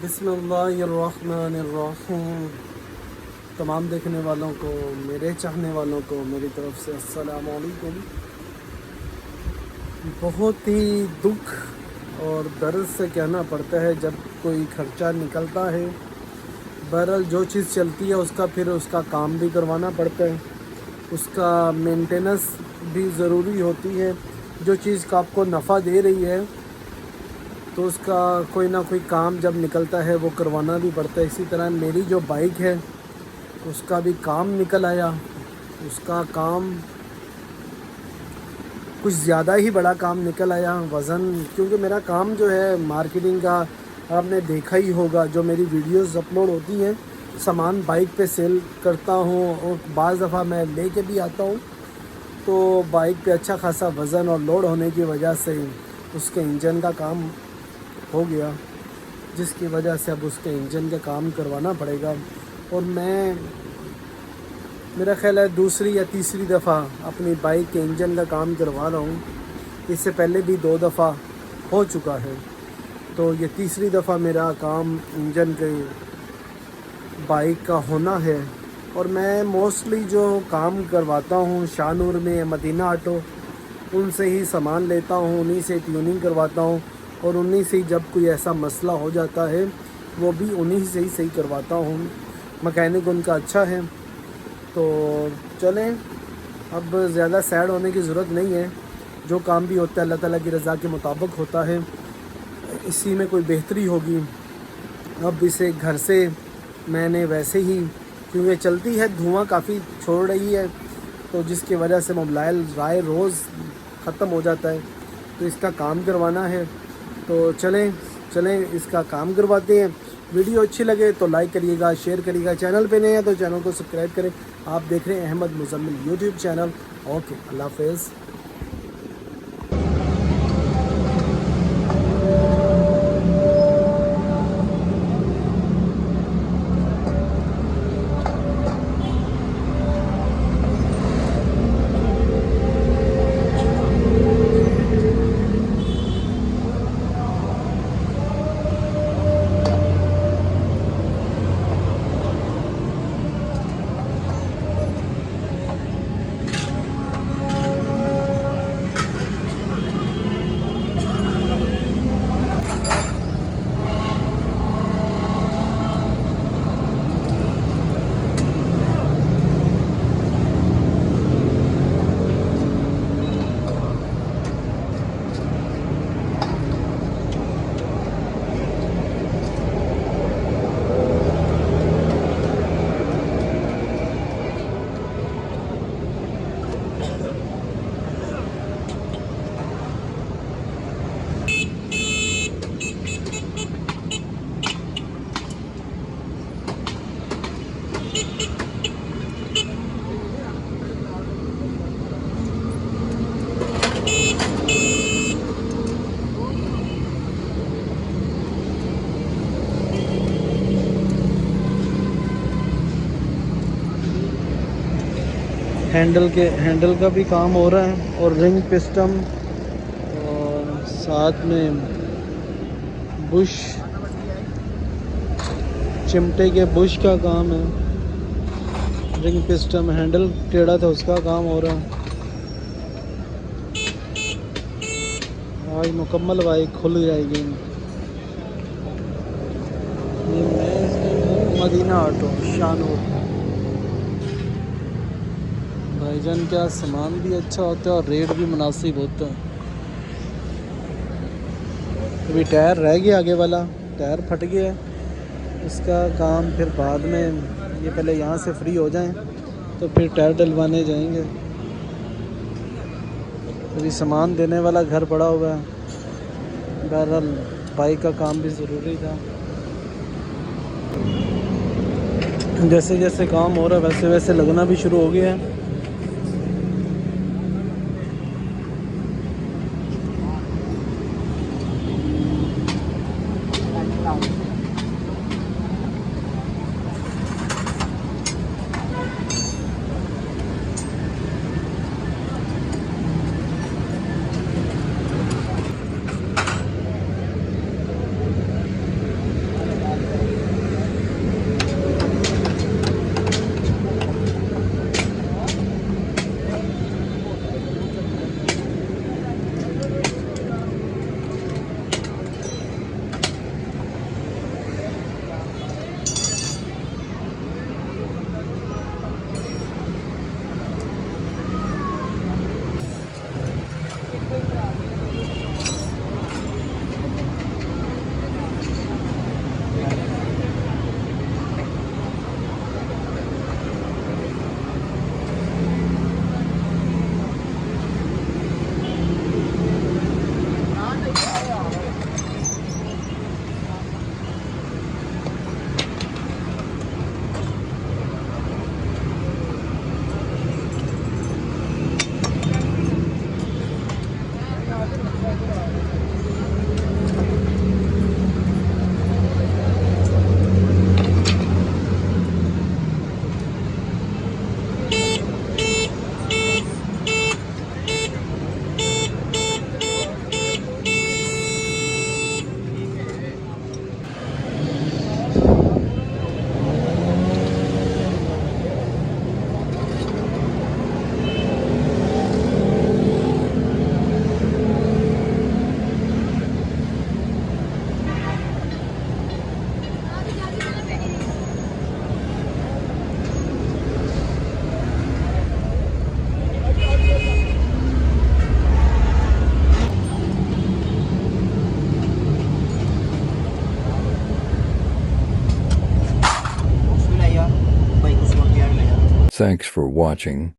बिस्मिल्लाहिर्रहमानिर्रहीम। तमाम देखने वालों को, मेरे चाहने वालों को मेरी तरफ़ से अस्सलाम वालेकुम। बहुत ही दुख और दर्द से कहना पड़ता है जब कोई ख़र्चा निकलता है। बहरहाल जो चीज़ चलती है उसका फिर उसका काम भी करवाना पड़ता है, उसका मेंटेनेंस भी ज़रूरी होती है। जो चीज़ का आपको नफ़ा दे रही है तो उसका कोई ना कोई काम जब निकलता है वो करवाना भी पड़ता है। इसी तरह मेरी जो बाइक है उसका भी काम निकल आया। उसका काम कुछ ज़्यादा ही बड़ा काम निकल आया। वज़न, क्योंकि मेरा काम जो है मार्केटिंग का, आपने देखा ही होगा जो मेरी वीडियोस अपलोड होती हैं, सामान बाइक पे सेल करता हूँ और बाज़ दफ़ा मैं लेके भी आता हूँ। तो बाइक पे अच्छा खासा वज़न और लोड होने की वजह से उसके इंजन का काम हो गया, जिसकी वजह से अब उसके इंजन का काम करवाना पड़ेगा। और मेरा ख़्याल है दूसरी या तीसरी दफ़ा अपनी बाइक के इंजन का काम करवा रहा हूँ। इससे पहले भी 2 दफ़ा हो चुका है, तो ये तीसरी दफ़ा मेरा काम इंजन के बाइक का होना है। और मैं मोस्टली जो काम करवाता हूँ शाहनूर में मदीना ऑटो, उनसे ही सामान लेता हूँ, उन्हीं से ट्यूनिंग करवाता हूँ और उन्हीं से जब कोई ऐसा मसला हो जाता है वो भी उन्हीं से ही सही करवाता हूँ। मैकेनिक उनका अच्छा है। तो चलें, अब ज़्यादा सैड होने की ज़रूरत नहीं है। जो काम भी होता है अल्लाह ताला की रज़ा के मुताबिक होता है, इसी में कोई बेहतरी होगी। अब इसे घर से मैंने वैसे ही, क्योंकि चलती है धुआं काफ़ी छोड़ रही है, तो जिसकी वजह से मोबाइल राय रोज़ ख़त्म हो जाता है, तो इसका काम करवाना है। तो चलें इसका काम करवाते हैं। वीडियो अच्छी लगे तो लाइक करिएगा, शेयर करिएगा। चैनल पे नए हैं तो चैनल को सब्सक्राइब करें। आप देख रहे हैं Ahmad Muzammil YouTube channel. Okay, Allah हाफ़िज़। हैंडल का भी काम हो रहा है और रिंग पिस्टन और साथ में बुश, चिमटे के बुश का काम है। रिंग पिस्टन, हैंडल टेढ़ा था उसका काम हो रहा है। आज मुकम्मल बाइक खुल जाएगी। ये मैं मदीना ऑटो शाहनूर। भाईजान क्या सामान भी अच्छा होता है और रेट भी मुनासिब होता है। अभी टायर रह गया, आगे वाला टायर फट गया है, उसका काम फिर बाद में, ये पहले यहाँ से फ्री हो जाएं तो फिर टायर डलवाने जाएंगे। अभी सामान देने वाला घर पड़ा हुआ है। बहरहाल बाइक का काम भी ज़रूरी था। जैसे जैसे काम हो रहा है वैसे वैसे लगना भी शुरू हो गया है। Thanks for watching.